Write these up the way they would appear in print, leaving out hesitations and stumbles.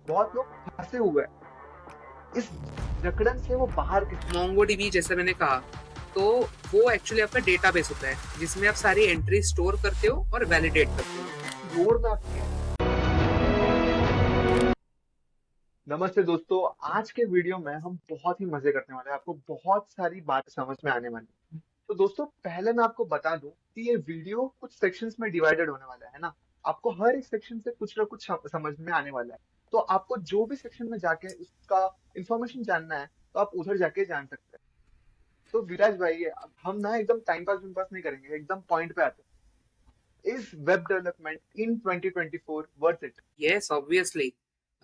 बहुत लोग फंसे हुए हैं इस जकड़न से, वो बाहर कैसे आए? मोंगोडीबी जैसे मैंने कहा, तो वो एक्चुअली आपका डेटाबेस होता है जिसमें आप सारी एंट्री स्टोर करते हो और वैलिडेट करते हो। रोड मैप क्या है? नमस्ते दोस्तों, आज के वीडियो में हम बहुत ही मजे करने वाले हैं। आपको बहुत सारी बातें समझ में आने वाली है। तो दोस्तों, पहले मैं आपको बता दूं कि ये वीडियो कुछ सेक्शंस में डिवाइडेड होने वाला है ना। आपको हर एक सेक्शन से कुछ ना कुछ समझ में आने वाला है। तो आपको जो भी सेक्शन में जाके उसका इंफॉर्मेशन जानना है, तो आप उधर जाके जान सकते हैं। तो विराज भाई, अब हम ना एकदम टाइम पास नहीं करेंगे, एकदम पॉइंट पे आते हैं। Is web development in 2024 worth it? Yes, obviously.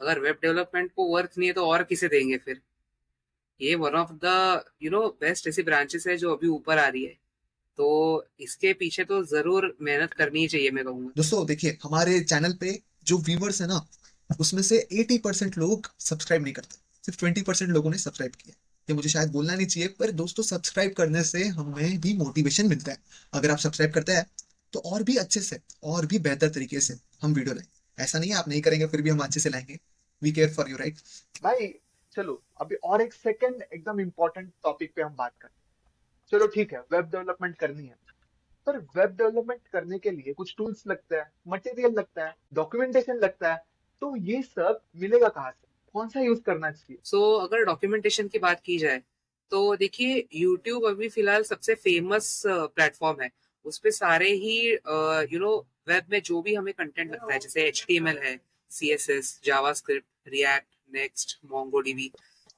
अगर वेब डेवलपमेंट को वर्थ नहीं है तो और किसे देंगे फिर। ये वन ऑफ द बेस्ट ऐसी ब्रांचेस है जो अभी ऊपर आ रही है। तो इसके पीछे तो जरूर मेहनत करनी ही चाहिए, मैं कहूंगा। दोस्तों देखिए, हमारे चैनल पे जो व्यूवर्स है ना, उसमें से 80% लोग सब्सक्राइब नहीं करते। सिर्फ 20% लोगों ने सब्सक्राइब किया। ये मुझे शायद बोलना नहीं चाहिए, पर दोस्तों सब्सक्राइब करने से हमें भी मोटिवेशन मिलता है। अगर आप सब्सक्राइब करते हैं तो और भी अच्छे से और भी बेहतर तरीके से हम वीडियो लाएं। ऐसा नहीं है आप नहीं करेंगे फिर भी हम अच्छे से लाएंगे। We care for you, right? भाई चलो, अभी और एक सेकंड एकदम इंपॉर्टेंट टॉपिक पे हम बात करते हैं। चलो ठीक है, वेब डेवलपमेंट करनी है, पर वेब डेवलपमेंट करने के लिए कुछ टूल्स लगते हैं, मटेरियल लगता है, डॉक्यूमेंटेशन लगता है। तो ये सब मिलेगा कहाँ से? कौन सा यूज करना चाहिए? अगर डॉक्यूमेंटेशन की बात की जाए, तो देखिए यूट्यूब अभी फिलहाल सबसे फेमस प्लेटफॉर्म है। उस पे सारे ही वेब में जो भी हमें कंटेंट लगता है, जैसे HTML है, CSS, JavaScript, React, Next, MongoDB.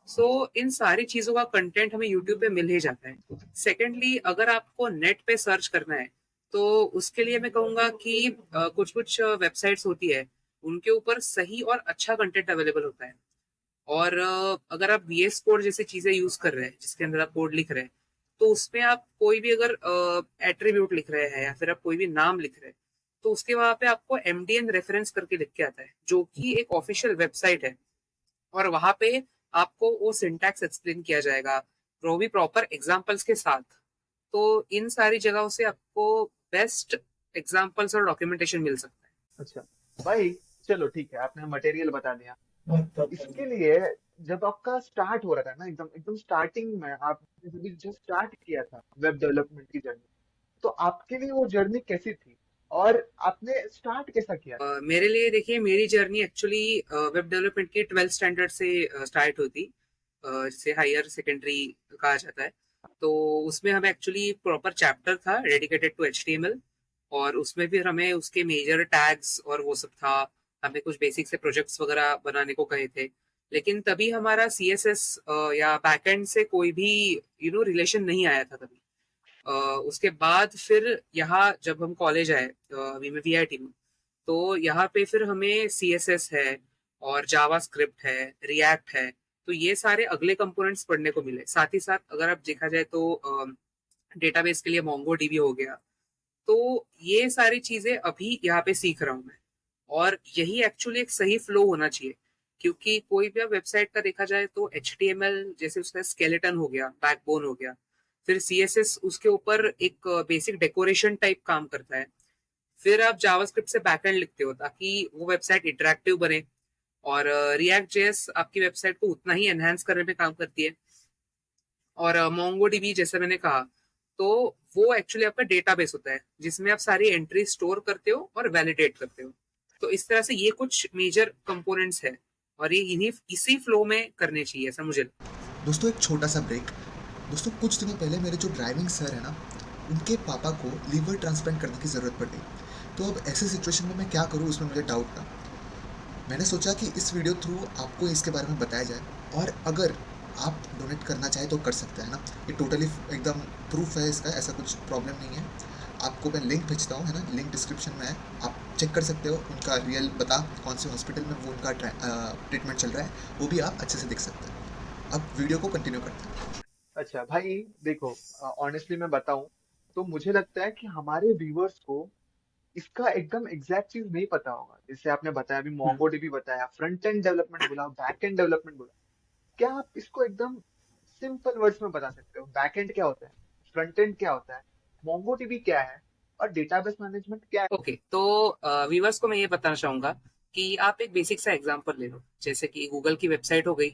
So इन सारी चीजों का कंटेंट हमें यूट्यूब पे मिल ही जाता है। सेकेंडली, अगर आपको नेट पे सर्च करना है, तो उसके लिए मैं कहूंगा कि कुछ कुछ वेबसाइट्स होती है, उनके ऊपर सही और अच्छा कंटेंट अवेलेबल होता है। और अगर आप VS कोड जैसी चीजें यूज कर रहे हैं जिसके अंदर आप कोड लिख रहे हैं, तो उसमें आप कोई भी अगर एट्रीब्यूट लिख रहे हैं या फिर आप कोई भी नाम लिख रहे हैं, तो उसके वहां पे आपको MDN रेफरेंस करके लिख के आता है, जो कि एक ऑफिशियल वेबसाइट है। और वहां पे आपको वो सिंटैक्स एक्सप्लेन किया जाएगा, वो भी प्रॉपर एग्जाम्पल्स के साथ। तो इन सारी जगहों से आपको बेस्ट एग्जाम्पल्स और डॉक्यूमेंटेशन मिल सकता है। अच्छा भाई, चलो ठीक है, आपने मटेरियल बता दिया। इसके लिए जब आपका स्टार्ट हो रहा था ना, एकदम एकदम स्टार्टिंग में आपने जब जस्ट स्टार्ट किया था वेब डेवलपमेंट की जर्नी, तो आपके लिए वो जर्नी कैसी थी और आपने स्टार्ट कैसा किया था? मेरे लिए देखिए, मेरी जर्नी एक्चुअली वेब डेवलपमेंट की 12th स्टैंडर्ड से स्टार्ट हुई थी, जिसे हायर सेकेंडरी कहा जाता है। तो उसमें हमें एक्चुअली प्रॉपर चैप्टर था डेडिकेटेड टू HTML, और उसमें फिर हमें उसके मेजर टैग्स और वो सब था। हमें कुछ बेसिक से प्रोजेक्ट्स वगैरह बनाने को कहे थे। लेकिन तभी हमारा CSS या बैकएंड से कोई भी रिलेशन नहीं आया था तभी। अ, उसके बाद फिर यहाँ जब हम कॉलेज आए, अभी मैं VIT में, तो यहाँ पे फिर हमें CSS है और जावा स्क्रिप्ट है, रिएक्ट है। तो ये सारे अगले कंपोनेंट्स पढ़ने को मिले। साथ ही साथ अगर आप देखा जाए तो डेटाबेस के लिए मोंगो DB हो गया। तो ये सारी चीजें अभी यहाँ पे सीख रहा हूँ मैं। और यही एक्चुअली एक सही फ्लो होना चाहिए, क्योंकि कोई भी वेबसाइट का देखा जाए तो HTML जैसे उसका स्केलेटन हो गया, बैकबोन हो गया। फिर CSS उसके ऊपर एक बेसिक डेकोरेशन टाइप काम करता है। फिर आप जावास्क्रिप्ट से बैकएंड लिखते हो ताकि वो वेबसाइट इंटरेक्टिव बने। और रिएक्ट जेएस आपकी वेबसाइट को उतना ही एनहांस करने में काम करती है। और मोंगो डीबी जैसे मैंने कहा, तो वो एक्चुअली आपका डेटाबेस होता है जिसमें आप सारी एंट्री स्टोर करते हो और वैलिडेट करते हो। तो इस तरह से ये कुछ मेजर कंपोनेंट्स है, और ये इन्हीं इसी फ्लो में करने चाहिए, ऐसा मुझे लगता है। दोस्तों एक छोटा सा ब्रेक। दोस्तों कुछ दिनों पहले मेरे जो ड्राइविंग सर है ना, उनके पापा को लीवर ट्रांसप्लांट करने की ज़रूरत पड़ गई। तो अब ऐसे सिचुएशन में मैं क्या करूँ, उसमें मुझे डाउट था। मैंने सोचा कि इस वीडियो थ्रू आपको इसके बारे में बताया जाए, और अगर आप डोनेट करना चाहें तो कर सकते हैं ना। ये टोटली एकदम प्रूफ है इसका, ऐसा कुछ प्रॉब्लम नहीं है। आपको मैं लिंक भेजता हूँ, है ना, लिंक डिस्क्रिप्शन में है। आप चेक कर सकते हो उनका रियल बता कौन से हॉस्पिटल में वो उनका ट्रीटमेंट चल रहा है, वो भी आप अच्छे से देख सकते हैं। अब वीडियो को कंटिन्यू करते हैं। अच्छा भाई, देखो, ऑनेस्टली मैं बताऊं तो मुझे लगता है कि हमारे व्यूअर्स को इसका एकदम एग्जैक्ट चीज नहीं पता होगा। जैसे आपने बताया, अभी मोंगोडीबी बताया, फ्रंट एंड डेवलपमेंट बोला, बैक एंड डेवलपमेंट बोला। क्या आप इसको एकदम सिंपल वर्ड्स में बता सकते हो? बैक एंड क्या होता है, फ्रंट एंड क्या होता है, मोंगोडीबी क्या है, और डेटाबेस मैनेजमेंट क्या है? ओके, तो व्यूवर्स को मैं ये बताना चाहूंगा कि आप एक बेसिक सा एग्जांपल ले लो, जैसे कि गूगल की वेबसाइट हो गई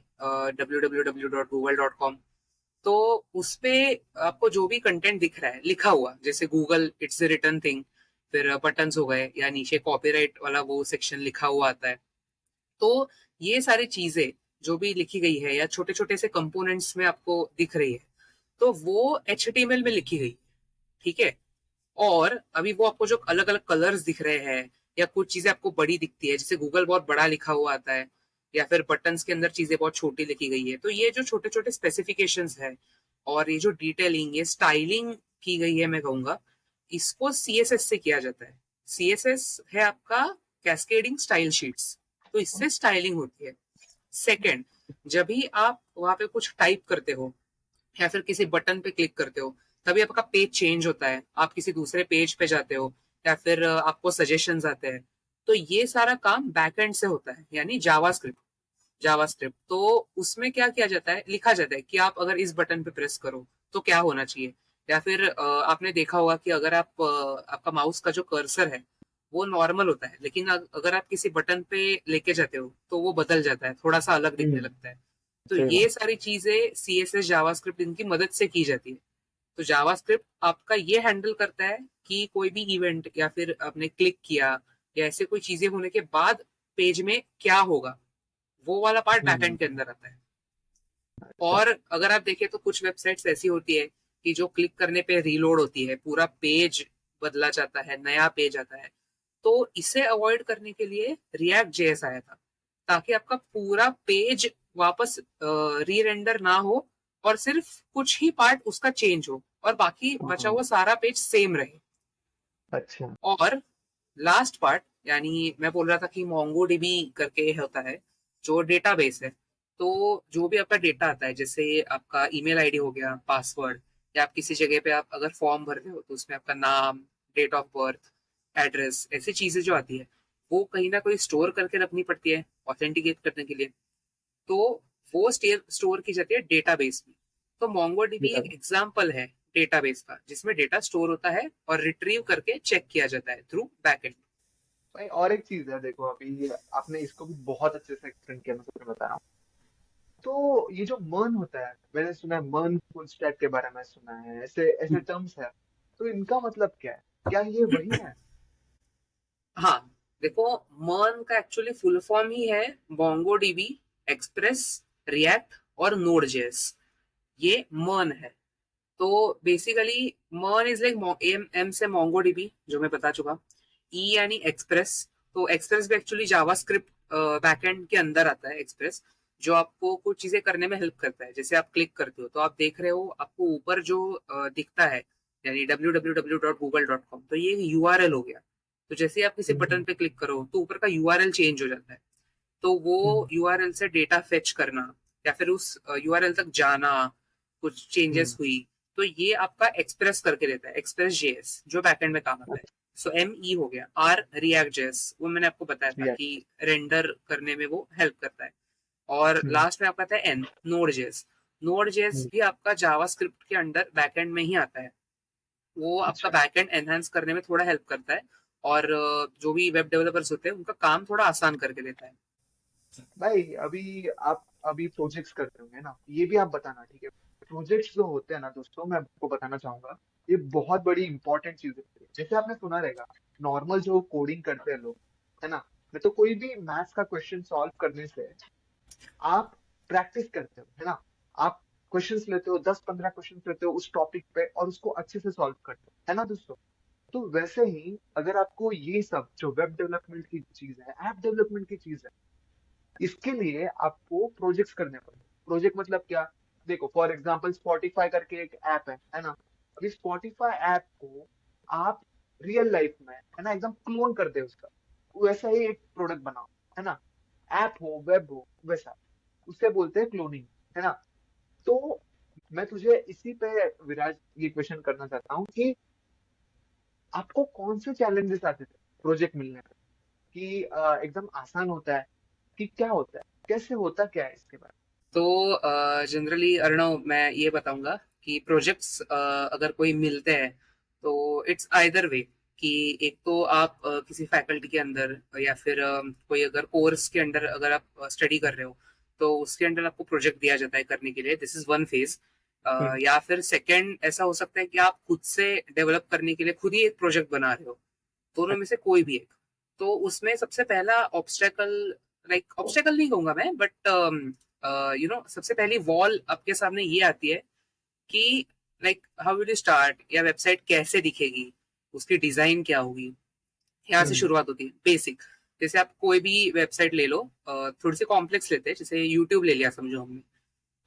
www.google.com। तो उसपे आपको जो भी कंटेंट दिख रहा है लिखा हुआ, जैसे Google it's a written thing, फिर बटन्स हो गए या नीचे कॉपीराइट वाला वो सेक्शन लिखा हुआ आता है। तो ये सारी चीजें जो भी लिखी गई है या छोटे छोटे से कंपोनेंट्स में आपको दिख रही है, तो वो HTML में लिखी गई, ठीक है। और अभी वो आपको जो अलग अलग कलर्स दिख रहे हैं या कुछ चीजें आपको बड़ी दिखती है, जैसे गूगल बहुत बड़ा लिखा हुआ आता है या फिर बटन्स के अंदर चीजें बहुत छोटी लिखी गई है, तो ये जो छोटे छोटे स्पेसिफिकेशंस है और ये जो डिटेलिंग, ये स्टाइलिंग की गई है, मैं कहूंगा इसको CSS से किया जाता है। CSS है आपका कैस्केडिंग स्टाइल शीट्स, तो इससे स्टाइलिंग होती है। सेकंड, जब भी आप वहां पे कुछ टाइप करते हो या फिर किसी बटन पे क्लिक करते हो, तभी आपका पेज चेंज होता है, आप किसी दूसरे पेज पे जाते हो या फिर आपको सजेशंस आते हैं। तो ये सारा काम बैकएंड से होता है, यानी जावास्क्रिप्ट। तो उसमें क्या किया जाता है, लिखा जाता है कि आप अगर इस बटन पे प्रेस करो तो क्या होना चाहिए। या फिर आपने देखा होगा कि अगर आपका माउस का जो कर्सर है वो नॉर्मल होता है, लेकिन अगर आप किसी बटन पे लेके जाते हो तो वो बदल जाता है, थोड़ा सा अलग दिखने हम्म। लगता है। तो सही ये बात। सारी चीजें CSS जावास्क्रिप्ट इनकी मदद से की जाती है। तो जावास्क्रिप्ट आपका ये हैंडल करता है कि कोई भी इवेंट या फिर आपने क्लिक किया या ऐसे कोई चीजें होने के बाद पेज में क्या होगा, वो वाला पार्ट हम्म। बैकएंड के अंदर आता है। अच्छा। और अगर आप देखें तो कुछ वेबसाइट्स ऐसी होती है कि जो क्लिक करने पे रीलोड होती है, पूरा पेज बदला जाता है, नया पेज आता है। तो इसे अवॉइड करने के लिए रिएक्ट जेएस आया था, ताकि आपका पूरा पेज वापस री रेंडर ना हो और सिर्फ कुछ ही पार्ट उसका चेंज हो और बाकी बचा हाँ। हुआ सारा पेज सेम रहे। अच्छा। और लास्ट पार्ट, यानी मैं बोल रहा था कि मोंगोडीबी करके होता है जो डेटाबेस है। तो जो भी आपका डेटा आता है, जैसे आपका ईमेल आईडी हो गया, पासवर्ड, या आप किसी जगह पे आप अगर फॉर्म भर रहे हो तो उसमें आपका नाम, डेट ऑफ बर्थ, एड्रेस, ऐसी चीजें जो आती है वो कहीं ना कहीं स्टोर करके रखनी पड़ती है ऑथेंटिकेट करने के लिए। तो वो स्टोर की जाती है डेटाबेस में। तो मोंगोडीबी बेटा। एक एग्जांपल है डेटाबेस का, जिसमें डेटा स्टोर होता है और रिट्रीव करके चेक किया जाता है थ्रू बैकएंड। भाई और एक चीज है, देखो अभी आपने इसको भी बहुत अच्छे से एक्सप्लेन किया, मैं सच में बता रहा हूँ। तो ये जो मर्न होता है, मैंने सुना है मर्न फुल स्टैक के बारे में सुना है, ऐसे ऐसे टर्म्स है। तो इनका मतलब क्या है? क्या ये वही है? हाँ, देखो, मर्न का एक्चुअली फुल फॉर्म ही है मोंगोडीबी एक्सप्रेस रिएक्ट और नोड जेएस। ये मर्न है। तो बेसिकली मर्न इज लाइक एम एम से मोंगोडीबी, जो मैं बता चुका। ई यानी एक्सप्रेस। तो एक्सप्रेस भी एक्चुअली जावास्क्रिप्ट बैकएंड के अंदर आता है एक्सप्रेस, जो आपको कुछ चीजें करने में हेल्प करता है। जैसे आप क्लिक करते हो तो आप देख रहे हो आपको ऊपर जो दिखता है, यानी www.google.com, तो ये यूआरएल हो गया। तो जैसे ही आप किसी बटन हम्म। पे क्लिक करो तो ऊपर का यूआरएल चेंज हो जाता है। तो वो हम्म। यूआरएल से डेटा फेच करना या फिर उस यूआरएल तक जाना, कुछ चेंजेस हम्म। हुई, तो ये आपका एक्सप्रेस करके देता है, एक्सप्रेस जेएस, जो बैकएंड में काम आता है। सो ME हो गया। R रिएक्ट जेएस, वो मैंने आपको बताया था अच्छा। कि रेंडर करने में वो हेल्प करता है। और हम्म। लास्ट में आपका आता है N, Node JS. Node JS hmm. भी आपका जावास्क्रिप्ट के अंडर बैकएंड में ही आता है। वो आपका अच्छा। बैकएंड एनहांस करने में थोड़ा हेल्प करता है और जो भी वेब डेवलपर्स होते हैं उनका काम थोड़ा आसान करके देता है। भाई अभी आप अभी प्रोजेक्ट्स करते होंगे ना, ये भी आप बताना, ठीक है? प्रोजेक्ट्स जो होते हैं ना दोस्तों, मैं आपको बताना चाहूंगा, ये बहुत बड़ी इंपॉर्टेंट चीज होती है। जैसे आपने सुना रहेगा, नॉर्मल जो कोडिंग करते हैं लोग, है ना, मैं तो कोई भी मैथ्स का क्वेश्चन सॉल्व करने से आप प्रैक्टिस करते हो, है ना? आप क्वेश्चंस लेते हो, 10-15 क्वेश्चंस लेते हो उस टॉपिक पे और उसको अच्छे से सॉल्व करते हो, है ना दोस्तों? तो वैसे ही अगर आपको ये सब जो वेब डेवलपमेंट की चीज है, ऐप डेवलपमेंट की चीज है, इसके लिए आपको प्रोजेक्ट्स करने पड़ेंगे। प्रोजेक्ट मतलब क्या? देखो फॉर एग्जांपल स्पॉटिफाई करके एक ऐप है ना? अभी स्पॉटिफाई ऐप को आप रियल लाइफ में, है ना, एकदम क्लोन कर दे उसका, वैसा ही एक प्रोडक्ट बनाओ, है ना? ऐप हो, वेब हो, वैसा, उससे बोलते हैं क्लोनिंग, है ना? तो मैं तुझे इसी पे विराज ये क्वेश्चन करना चाहता हूँ कि आपको कौन से चैलेंजेस आते थे प्रोजेक्ट मिलने में, कि एकदम आसान होता है, कि क्या होता है, कैसे होता क्या है इसके बारे तो जनरली अर्णव, मैं ये बताऊंगा कि प्रोजेक्ट्स अगर कोई मिलते हैं तो इट्स आइदर वे, कि एक तो आप किसी फैकल्टी के अंदर या फिर कोई अगर कोर्स के अंदर अगर आप स्टडी कर रहे हो तो उसके अंदर आपको प्रोजेक्ट दिया जाता है करने के लिए, दिस इज वन फेज। हम्म, या फिर सेकंड ऐसा हो सकता है कि आप खुद से डेवलप करने के लिए खुद ही एक प्रोजेक्ट बना रहे हो, दोनों में से कोई भी एक। तो उसमें सबसे पहला ऑब्स्टेकल, लाइक ऑब्स्टेकल नहीं कहूंगा मैं, बट सबसे पहली वॉल आपके सामने ये आती है कि like how will you start, या वेबसाइट कैसे दिखेगी, उसकी डिजाइन क्या होगी। यहाँ से हम्म, शुरुआत होती है बेसिक। जैसे आप कोई भी वेबसाइट ले लो, थोड़ी सी कॉम्प्लेक्स लेते हैं, जैसे यूट्यूब ले लिया समझो हमने।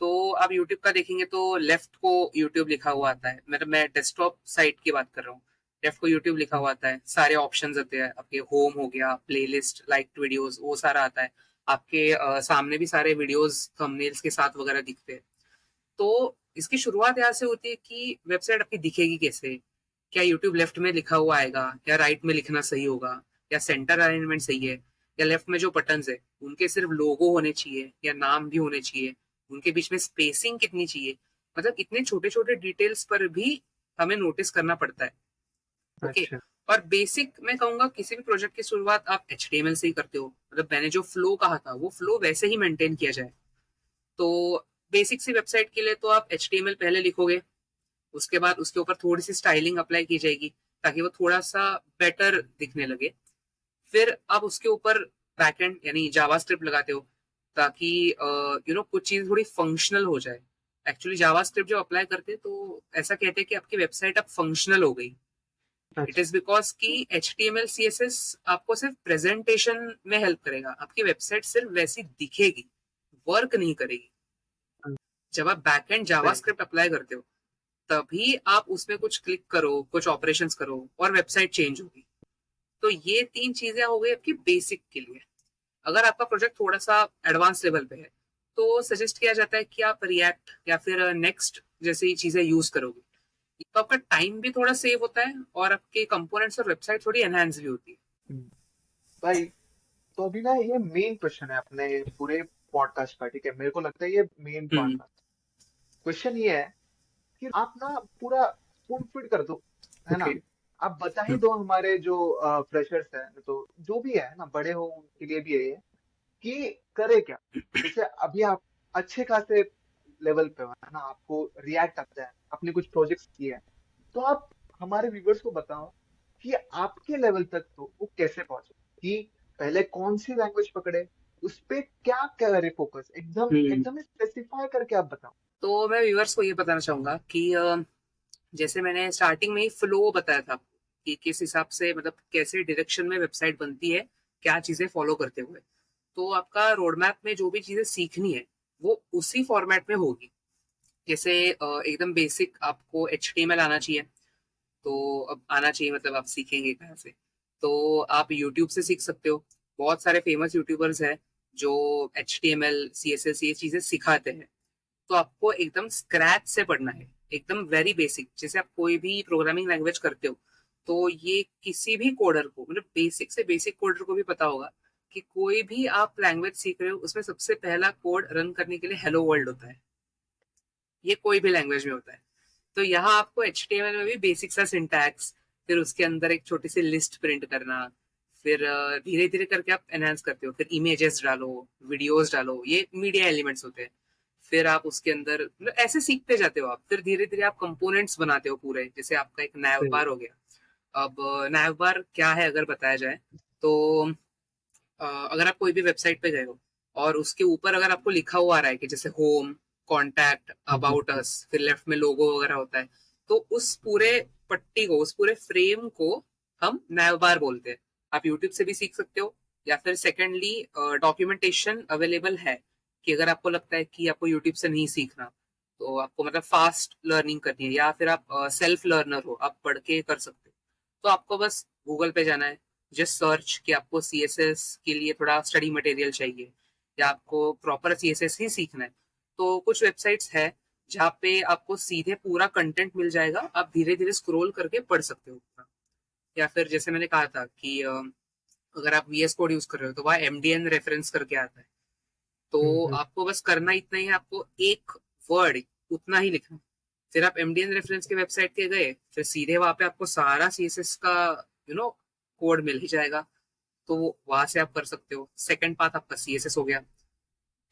तो आप यूट्यूब का देखेंगे तो लेफ्ट को यूट्यूब लिखा हुआ आता है, मतलब मैं डेस्कटॉप साइट की बात कर रहा हूँ। लेफ्ट को यूट्यूब लिखा हम्म, हुआ आता है, सारे ऑप्शंस आते हैं आपके, होम हो गया, प्लेलिस्ट, लाइक वीडियोस, वो सारा आता है। आपके सामने भी सारे वीडियोस थंबनेल्स के साथ वगैरह दिखते हैं। तो इसकी शुरुआत यहाँ से होती है कि वेबसाइट आपकी दिखेगी कैसे। क्या यूट्यूब लेफ्ट में लिखा हुआ आएगा, या राइट में लिखना सही होगा, या सेंटर अलाइनमेंट सही है, या लेफ्ट में जो बटन्स है उनके सिर्फ लोगो होने चाहिए या नाम भी होने चाहिए, उनके बीच में स्पेसिंग कितनी चाहिए। मतलब इतने छोटे छोटे डिटेल्स पर भी हमें नोटिस करना पड़ता है। ओके। अच्छा। और बेसिक मैं कहूंगा किसी भी प्रोजेक्ट की शुरुआत आप HTML से ही करते हो, मतलब मैंने जो फ्लो कहा था वो फ्लो वैसे ही मेंटेन किया जाए। तो बेसिक सी वेबसाइट के लिए तो आप HTML पहले लिखोगे, उसके बाद उसके ऊपर थोड़ी सी स्टाइलिंग अप्लाई की जाएगी ताकि वो थोड़ा सा बेटर दिखने लगे। फिर आप उसके ऊपर बैकएंड यानी जावास्क्रिप्ट लगाते हो ताकि कुछ चीज थोड़ी फंक्शनल हो जाए। एक्चुअली जावास्क्रिप्ट जो अप्लाई करते हैं तो ऐसा कहते हैं कि आपकी वेबसाइट अब फंक्शनल हो गई। इट अच्छा। इज बिकॉज कि HTML CSS आपको सिर्फ प्रेजेंटेशन में हेल्प करेगा, आपकी वेबसाइट सिर्फ वैसी दिखेगी, वर्क नहीं करेगी। हम्म, जब आप बैकएंड सही। जावास्क्रिप्ट अप्लाई करते हो तभी आप उसमें कुछ क्लिक करो, कुछ ऑपरेशंस करो और वेबसाइट चेंज होगी। तो ये तीन चीजें हो गई आपकी बेसिक के लिए। अगर आपका प्रोजेक्ट थोड़ा सा एडवांस लेवल पे है तो सजेस्ट किया जाता है कि आप रिएक्ट या फिर नेक्स्ट जैसी चीजें यूज करोगे। तो आपका टाइम भी थोड़ा सेव होता है और आपके कंपोनेंट्स और वेबसाइट थोड़ी एनहांस भी होती है। हम्म, भाई, तो अभी ना ये मेन क्वेश्चन है अपने पूरे पॉडकास्ट का, ठीक है? मेरे को लगता है ये मेन हम्म। पॉडकास्ट क्वेश्चन ये है कि आप ना पूरा स्पून फीड कर दो, है ना? ओके। आप बता ही दो हमारे जो फ्रेशर्स हैं, तो जो भी है ना, बड़े हो उनके लिए भी है ये, कि करे क्या। जैसे अभी आप अच्छे खासे लेवल पे हो, है ना? आपको रिएक्ट आता है, आपने कुछ प्रोजेक्ट्स किए हैं, तो आप हमारे व्यूवर्स को बताओ कि आपके लेवल तक तो वो कैसे पहुंचे, कि पहले कौन सी लैंग्वेज पकड़े, उस पे क्या करे फोकस, एकदम हम्म। एकदम स्पेसिफाई करके आप बताओ। तो मैं व्यूअर्स को ये बताना चाहूंगा कि जैसे मैंने स्टार्टिंग में ही फ्लो बताया था आपको कि किस हिसाब से, मतलब कैसे डायरेक्शन में वेबसाइट बनती है, क्या चीजें फॉलो करते हुए। तो आपका रोड मैप में जो भी चीजें सीखनी है वो उसी फॉर्मेट में होगी। जैसे एकदम बेसिक आपको HTML आना चाहिए। तो अब आना चाहिए मतलब आप सीखेंगे कहाँ से? तो आप यूट्यूब से सीख सकते हो। बहुत सारे फेमस यूट्यूबर्स हैं जो HTML CSS ये चीजें सिखाते हैं। तो आपको एकदम स्क्रैच से पढ़ना है, एकदम वेरी बेसिक, जैसे आप कोई भी प्रोग्रामिंग लैंग्वेज करते हो। तो ये किसी भी कोडर को, मतलब बेसिक से बेसिक कोडर को भी पता होगा कि कोई भी आप लैंग्वेज सीख रहे हो उसमें सबसे पहला कोड रन करने के लिए हेलो वर्ल्ड होता है। ये कोई भी लैंग्वेज में होता है। तो यहाँ आपको HTML में भी बेसिक सा सिंटैक्स, फिर उसके अंदर एक छोटी सी लिस्ट प्रिंट करना, फिर धीरे धीरे करके आप एनहांस करते हो, फिर इमेजेस डालो, वीडियोस डालो, ये मीडिया एलिमेंट्स होते हैं। फिर आप उसके अंदर मतलब ऐसे सीखते जाते हो आप, फिर धीरे धीरे आप कंपोनेंट्स बनाते हो पूरे, जैसे आपका एक नैव सही। बार हो गया। अब नैव बार क्या है अगर बताया जाए तो अगर आप कोई भी वेबसाइट पे गए हो और उसके ऊपर अगर आपको लिखा हुआ आ रहा है कि जैसे होम, कॉन्टैक्ट, अबाउट हम्म, अस, फिर लेफ्ट में लोगो वगैरह होता है, तो उस पूरे पट्टी को, उस पूरे फ्रेम को हम नैव बार बोलते हैं। आप यूट्यूब से भी सीख सकते हो, या फिर सेकेंडली डॉक्यूमेंटेशन अवेलेबल है कि अगर आपको लगता है कि आपको यूट्यूब से नहीं सीखना, तो आपको मतलब फास्ट लर्निंग करनी है, या फिर आप सेल्फ लर्नर हो, आप पढ़ के कर सकते हो, तो आपको बस गूगल पे जाना है, जस्ट सर्च कि आपको CSS के लिए थोड़ा स्टडी मटेरियल चाहिए या आपको प्रॉपर CSS ही सीखना है। तो कुछ वेबसाइट्स है जहाँ पे आपको सीधे पूरा कंटेंट मिल जाएगा, आप धीरे धीरे स्क्रॉल करके पढ़ सकते हो। या फिर जैसे मैंने कहा था कि अगर आप VS कोड यूज कर रहे हो तो वहाँ MDN रेफरेंस करके आता है। तो हम्म, आपको बस करना इतना ही है, आपको एक वर्ड उतना ही लिखना। फिर आप MDN रेफरेंस के वेबसाइट के गए, फिर सीधे वहां पे आपको सारा CSS का यू नो कोड मिल ही जाएगा, तो वहां से आप कर सकते हो। सेकंड पाथ आपका CSS हो गया।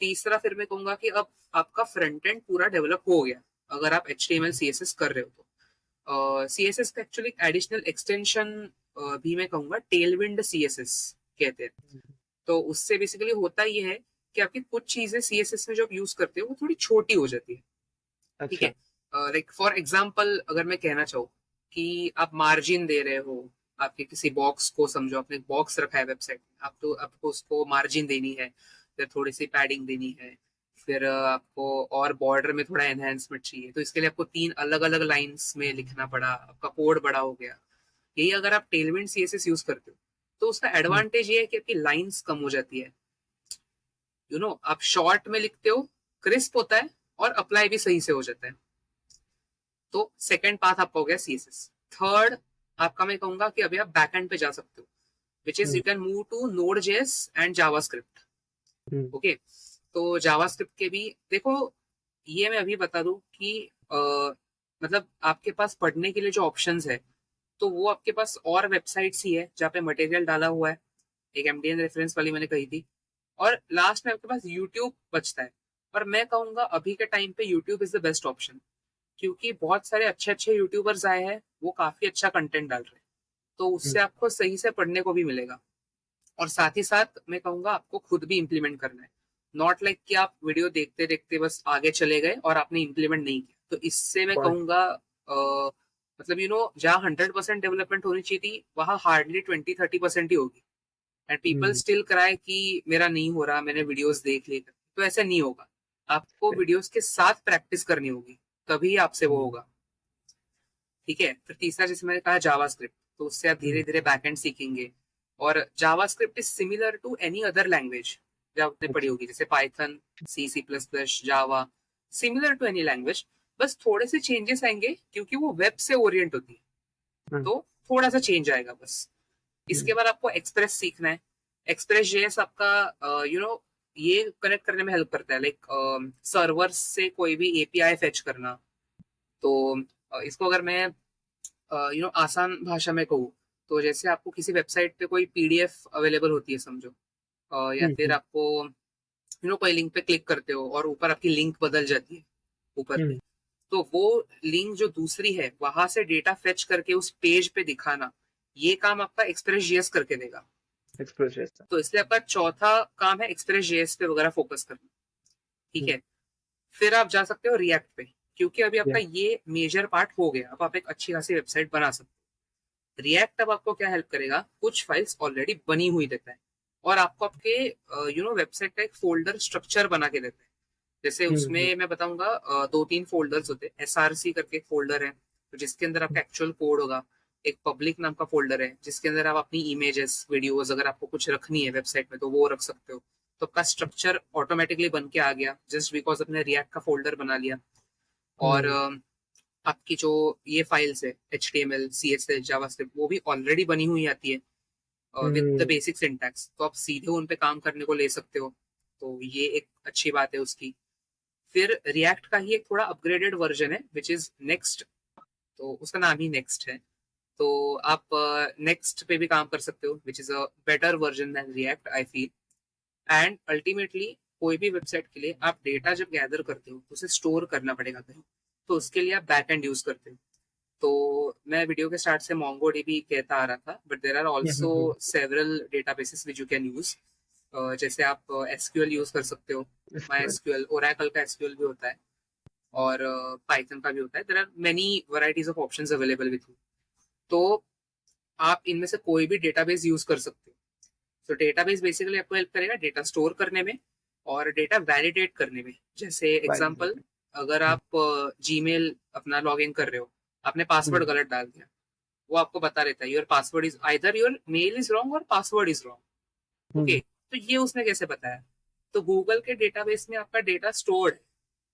तीसरा फिर मैं कहूंगा कि अब आपका फ्रंट एंड पूरा डेवलप हो गया अगर आप HTML CSS कर रहे हो तो। CSS का एक्चुअली एडिशनल एक्सटेंशन भी मैं कहूंगा टेलविंड CSS कहते हैं। तो उससे बेसिकली होता ये है कि आपकी कुछ चीजें CSS में जो आप यूज करते हो वो थोड़ी छोटी हो जाती है। ठीक अच्छा। है, लाइक फॉर एग्जाम्पल अगर मैं कहना चाहूँ कि आप मार्जिन दे रहे हो आपके किसी बॉक्स को, समझो आपने एक बॉक्स रखा है वेबसाइट में, आप तो आपको उसको मार्जिन देनी है, फिर थोड़ी सी पैडिंग देनी है, फिर आपको और बॉर्डर में थोड़ा एनहेंसमेंट चाहिए, तो इसके लिए आपको 3 अलग अलग लाइंस में लिखना पड़ा, आपका कोड बड़ा हो गया। यही अगर आप टेलविंड CSS यूज करते हो तो उसका एडवांटेज ये है कि आपकी लाइंस कम हो जाती है। आप शॉर्ट में लिखते हो, क्रिस्प होता है, और अप्लाई भी सही से हो जाता है। तो सेकंड पाथ आपका हो गया CSS। थर्ड आपका मैं कहूंगा कि अभी आप बैकएंड पे जा सकते हो, which is you can move to Node.js and JavaScript. Okay, तो जावास्क्रिप्ट के भी देखो, ये मैं अभी बता दूं कि मतलब आपके पास पढ़ने के लिए जो ऑप्शंस है, तो वो आपके पास और वेबसाइट्स ही है जहाँ पे मटेरियल डाला हुआ है। एक MDN रेफरेंस वाली मैंने कही थी, और लास्ट में आपके पास यूट्यूब बचता है। और मैं कहूंगा अभी के टाइम पे YouTube is the best option, क्योंकि बहुत सारे अच्छे अच्छे यूट्यूबर्स आए हैं, वो काफी अच्छा कंटेंट डाल रहे हैं, तो उससे आपको सही से पढ़ने को भी मिलेगा। और साथ ही साथ मैं कहूंगा आपको खुद भी इंप्लीमेंट करना है, नॉट लाइक कि आप वीडियो देखते देखते बस आगे चले गए और आपने इंप्लीमेंट नहीं किया। तो इससे मैं पॉइंट। कहूंगा मतलब जहाँ 100% डेवलपमेंट होनी चाहिए थी, वहां हार्डली 20-30% ही होगी। एंड पीपल स्टिल क्राई कि मेरा नहीं हो रहा, मैंने वीडियोस देख लिए। तो ऐसा नहीं होगा, आपको वीडियोस के साथ प्रैक्टिस करनी होगी, तभी आपसे वो होगा। ठीक है, फिर तीसरा जैसे मैंने कहा जावास्क्रिप्ट, तो उससे आप धीरे धीरे बैकएंड सीखेंगे। और JavaScript is similar to any other language जो आपने पढ़ी होगी, जैसे Python, C++, Java, similar to any language. बस थोड़े से चेंजेस आएंगे क्योंकि वो वेब से ओरिएंट होती है, तो थोड़ा सा चेंज आएगा बस। इसके बाद आपको एक्सप्रेस सीखना है। एक्सप्रेस जेएस आपका ये कनेक्ट करने में हेल्प करता है, लाइक सर्वर से कोई भी API फेच करना। तो इसको अगर मैं आसान भाषा में कहूँ, तो जैसे आपको किसी वेबसाइट पे कोई PDF अवेलेबल होती है समझो, या फिर आपको कोई लिंक पे क्लिक करते हो और ऊपर आपकी लिंक बदल जाती है ऊपर पे, तो वो लिंक जो दूसरी है वहां से डेटा फेच करके उस पेज पे दिखाना, ये काम आपका एक्सप्रेस जेएस करके देगा। एक्सप्रेस। तो इसलिए आपका चौथा काम है एक्सप्रेस जेएस पे वगैरह फोकस करना। ठीक है, फिर आप जा सकते हो रिएक्ट पे, क्योंकि अभी आपका ये मेजर पार्ट हो गया, अब आप एक अच्छी खासी वेबसाइट बना सकते हो। रिएक्ट अब आपको क्या हेल्प करेगा, कुछ फाइल्स ऑलरेडी बनी हुई देता है, और आपको आपके वेबसाइट का एक फोल्डर स्ट्रक्चर बना के देता है। जैसे उसमें मैं बताऊंगा 2-3 फोल्डर्स होते हैं। SRC करके एक फोल्डर है, तो जिसके अंदर आपका एक्चुअल कोड होगा। एक पब्लिक नाम का फोल्डर है जिसके अंदर आप अपनी इमेजेस, वीडियोस, अगर आपको कुछ रखनी है वेबसाइट में तो वो रख सकते हो। तो आपका स्ट्रक्चर ऑटोमेटिकली बन के आ गया, जस्ट बिकॉज अपने रिएक्ट का फोल्डर बना लिया। और आपकी जो ये फाइल्स है HTML, CSS, जावास्क्रिप्ट, वो भी ऑलरेडी बनी हुई आती है विद द बेसिक सिंटैक्स, तो आप सीधे उन पे काम करने को ले सकते हो। तो ये एक अच्छी बात है उसकी। फिर रिएक्ट का ही एक थोड़ा अपग्रेडेड वर्जन है विच इज नेक्स्ट, तो उसका नाम ही नेक्स्ट है। तो आप नेक्स्ट पे भी काम कर सकते हो, which is a better version than React I feel. And ultimately कोई भी वेबसाइट के लिए आप डेटा जब गैदर करते हो तो उसे स्टोर करना पड़ेगा कहीं, तो उसके लिए आप बैकएंड यूज करते हो। तो मैं वीडियो के स्टार्ट से MongoDB कहता आ रहा था, but there are also several databases which you can use. जैसे आप SQL यूज कर सकते हो, MySQL, ओरेकल का SQL भी होता है, और पाइथन का भी होता है। There are many varieties of options available with you. तो आप इनमें से कोई भी डेटाबेस यूज कर सकते हो। तो डेटाबेस बेसिकली आपको हेल्प करेगा डेटा स्टोर करने में और डेटा वैलिडेट करने में। जैसे एग्जांपल, अगर आप जीमेल अपना लॉग इन कर रहे हो, आपने पासवर्ड गलत डाल दिया, वो आपको बता देता है your password is either your mail is wrong और पासवर्ड इज रॉन्ग। ओके, तो ये उसने कैसे बताया? तो गूगल के डेटाबेस में आपका डेटा स्टोर्ड है,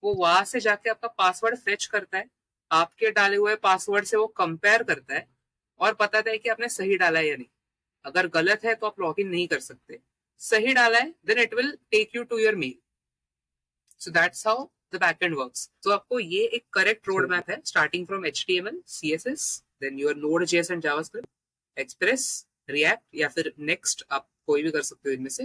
वो वहां से जाके आपका पासवर्ड फेच करता है, आपके डाले हुए पासवर्ड से वो कंपेयर करता है और बताता है कि आपने सही डाला है या नहीं। अगर गलत है तो आप लॉग इन नहीं कर सकते, सही डाला है then it will take you to your mail. So that's how the backend works. तो आपको ये एक करेक्ट रोड मैप है, starting from HTML, CSS, then your Node.js and JavaScript, Express, React या फिर नेक्स्ट, आप कोई भी कर सकते हो इनमें से।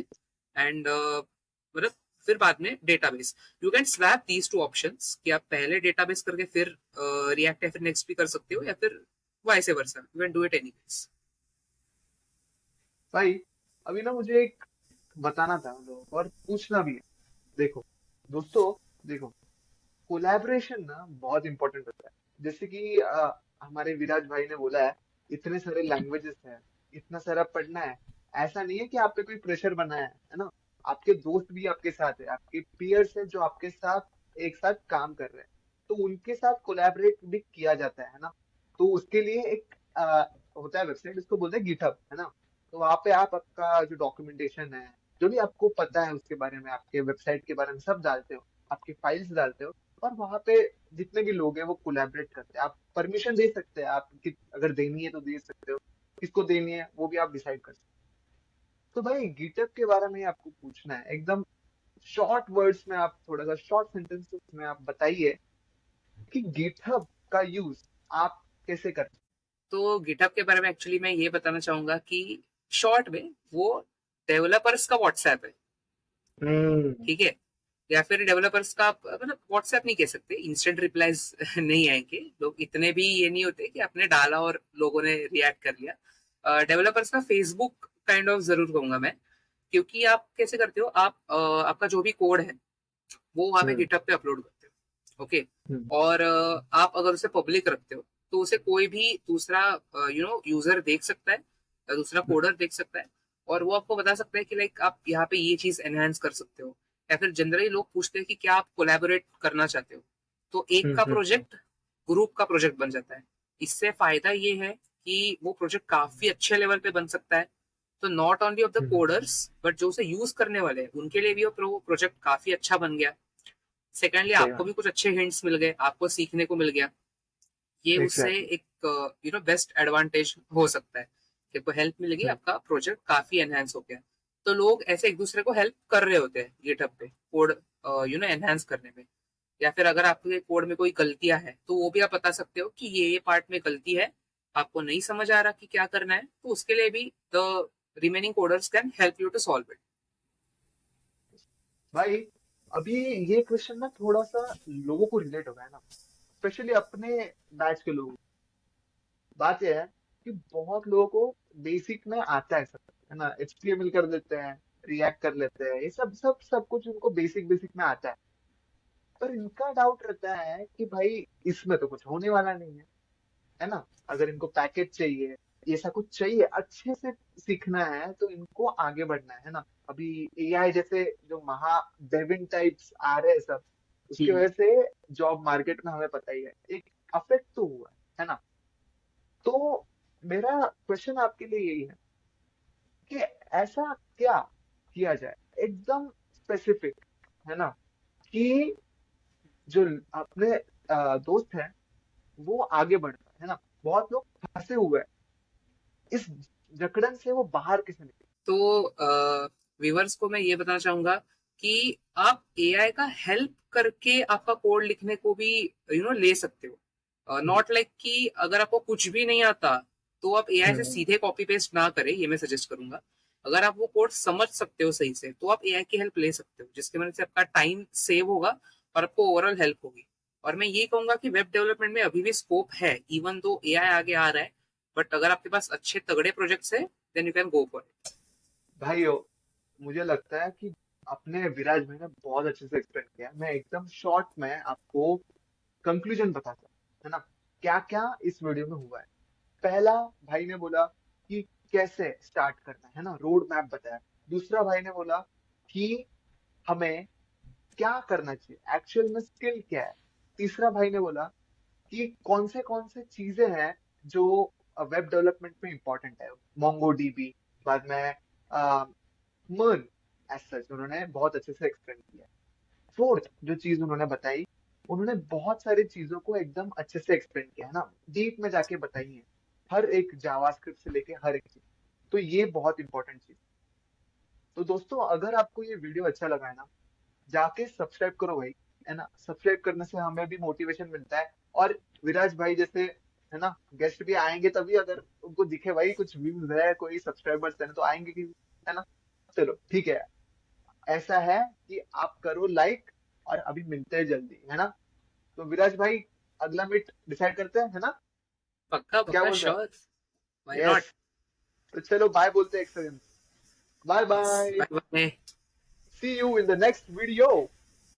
एंड मतलब फिर बाद में database. You can swap these two options कि आप पहले डेटाबेस करके फिर रिएक्ट या फिर नेक्स्ट भी कर सकते हो, या फिर vice versa, you can do it anyways. भाई अभी ना मुझे एक बताना था हम लोगों को और पूछना भी है। देखो दोस्तों, देखो कोलैबोरेशन ना बहुत इंपॉर्टेंट होता है। जैसे कि हमारे विराज भाई ने बोला है, इतने सारे लैंग्वेजेस हैं, इतना सारा पढ़ना है। ऐसा नहीं है कि आप पे कोई प्रेशर बना है ना। आपके दोस्त भी आपके साथ है, आपके पीयर्स हैं जो आपके साथ एक साथ काम कर रहे हैं, तो उनके साथ कोलैबोरेट भी किया जाता है ना। तो उसके लिए एक होता है वेबसाइट, उसको बोलते हैं गिटहब, है ना। तो वहाँ पे आप आपका जो डॉक्यूमेंटेशन है, जो भी आपको पता है उसके बारे में, आपके वेबसाइट के बारे में सब डालते हो, आपकी फाइल्स डालते हो। और वहां पे जितने भी लोग हैं वो कोलैबोरेट करते हैं। आप परमिशन दे सकते हैं, आप अगर देनी है तो दे सकते हो, किसको देनी है वो भी आप डिसाइड कर सकते हो। तो भाई गिटहब के बारे में आपको पूछना है, एकदम शॉर्ट वर्ड्स में, आप थोड़ा सा शॉर्ट सेंटेंसेस में आप बताइए कि गिटहब का यूज आप कैसे करते तो गिटहब के बारे में एक्चुअली मैं ये बताना चाहूंगा कि शॉर्ट में वो डेवलपर्स का व्हाट्सएप है, हो। हम्म। ठीक है। या फिर डेवलपर्स का मतलब व्हाट्सएप नहीं कह सकते, इंस्टेंट रिप्लाईज नहीं आएंगे, लोग इतने भी ये नहीं होते कि आपने डाला और लोगों ने रिएक्ट कर लिया। डेवलपर्स का फेसबुक काइंड ऑफ जरूर कहूंगा मैं, क्योंकि आप कैसे करते हो, आप आपका जो भी कोड है वो वहां पे हम्म। गिटहब पे अपलोड करते हो, ओके। हम्म। और आप अगर उसे पब्लिक रखते हो तो उसे कोई भी दूसरा यूजर देख सकता है, दूसरा हम्म। कोडर देख सकता है, और वो आपको बता सकता है कि लाइक आप यहाँ पे ये चीज एनहांस कर सकते हो। या फिर जनरली लोग पूछते हैं कि क्या आप कोलैबोरेट करना चाहते हो, तो एक का हम्म। प्रोजेक्ट ग्रुप का प्रोजेक्ट बन जाता है। इससे फायदा ये है कि वो प्रोजेक्ट काफी अच्छे लेवल पे बन सकता है। तो not only of the hmm. Coders, but जो उसे यूज करने वाले हैं उनके लिए भी वो प्रोजेक्ट काफी अच्छा बन गया। सेकेंडली सही आपको बात। भी कुछ अच्छे हिंट्स मिल गए, आपको सीखने को मिल गया। ये उससे एग्जैक्टली। एक बेस्ट एडवांटेज हो सकता है कि आपको हेल्प मिलेगी, हम्म। आपका प्रोजेक्ट काफी एनहांस हो गया। तो लोग ऐसे एक दूसरे को हेल्प कर रहे होते हैं गिटहब पे कोड एनहांस करने में। या फिर अगर आपके कोड में कोई गलतियां हैं तो वो भी आप बता सकते हो कि ये पार्ट में गलती है, आपको नहीं समझ आ रहा कि क्या करना है, तो उसके लिए भी the remaining coders can help you to solve it. भाई अभी ये क्वेश्चन ना थोड़ा सा लोगों को रिलेट होगा, है ना, स्पेशली अपने बैच के लोगों को। बात यह है कि बहुत लोगों को बेसिक में आता है सब, है ना, एचटीएमएल कर लेते हैं, रिएक्ट कर लेते हैं, ये सब सब सब कुछ उनको बेसिक बेसिक में आता है। पर इनका डाउट रहता है कि भाई इसमें तो कुछ होने वाला नहीं है ना। अगर इनको पैकेज चाहिए, ऐसा कुछ चाहिए अच्छे से सीखना है, तो इनको आगे बढ़ना है ना। अभी एआई जैसे जो महा डेविन टाइप्स आ रहे हैं सब, उसकी वजह से जॉब मार्केट में हमें पता ही है एक अफेक्ट तो हुआ है ना। तो मेरा क्वेश्चन आपके लिए यही है कि ऐसा क्या किया जाए एकदम स्पेसिफिक, है ना, कि जो अपने दोस्त हैं वो आगे बढ़ पाए, है ना। बहुत लोग फंसे हुए हैं इस जकड़न से, वो बाहर कैसे निकले। तो व्यूअर्स को मैं ये बताना चाहूंगा कि आप एआई का हेल्प करके आपका कोड लिखने को भी ले सकते हो। हम्म। नॉट लाइक कि अगर आपको कुछ भी नहीं आता तो आप एआई से हम्म। सीधे कॉपी पेस्ट ना करें, ये मैं सजेस्ट करूंगा। अगर आप वो कोड समझ सकते हो सही से तो आप एआई की हेल्प ले सकते हो, जिसकी वजह से आपका टाइम सेव होगा और आपको ओवरऑल हेल्प होगी। और मैं ये कहूंगा कि वेब डेवलपमेंट में अभी भी स्कोप है, इवन दो एआई आगे आ रहा है। बट अगर आपके पास अच्छे तगड़े प्रोजेक्ट्स है, then you can go for it. भाइयों, मुझे लगता है कि अपने विराज भाई ने बहुत अच्छे से एक्सप्लेन किया। मैं एकदम शॉर्ट में आपको कंक्लूजन बताता हूँ, है ना, क्या क्या इस वीडियो में हुआ है। पहला, भाई ने बोला कि कैसे स्टार्ट करना है ना, रोड मैप बताया। दूसरा भाई ने बोला कि हमें क्या करना चाहिए, एक्चुअल में स्किल क्या है। तीसरा भाई ने बोला कि कौन से चीजें हैं जो वेब डेवलपमेंट में इंपॉर्टेंट है, मोंगो डीबी, बाद में मर्न, एज सच उन्होंने बहुत अच्छे से एक्सप्लेन किया। फोर्थ जो चीज उन्होंने बताई, उन्होंने बहुत सारी चीजों को एकदम अच्छे से एक्सप्लेन किया, है ना, डीप में जाके बताई है, हर एक जावास्क्रिप्ट से लेके हर एक चीज। तो ये बहुत इंपॉर्टेंट चीज। तो दोस्तों अगर आपको ये वीडियो अच्छा लगा है ना, जाके सब्सक्राइब करो भाई, है ना। सब्सक्राइब करने से हमें भी मोटिवेशन मिलता है, और विराज भाई जैसे है ना। गेस्ट भी आएंगे तभी, अगर उनको दिखे भाई कुछ व्यूज है, कोई सब्सक्राइबर्स है तो आएंगे कि, है ना। चलो ठीक है, ऐसा है कि आप करो लाइक, और अभी मिलते हैं जल्दी, है ना। तो विराज भाई, अगला मीट डिसाइड करते हैं, है ना। पक्का क्या पक्का बोल रहे हो? Sure, why yes. नॉट। तो चलो बाय बोलते हैं एक second. Bye yes, bye. Bye bye. See you in the next video.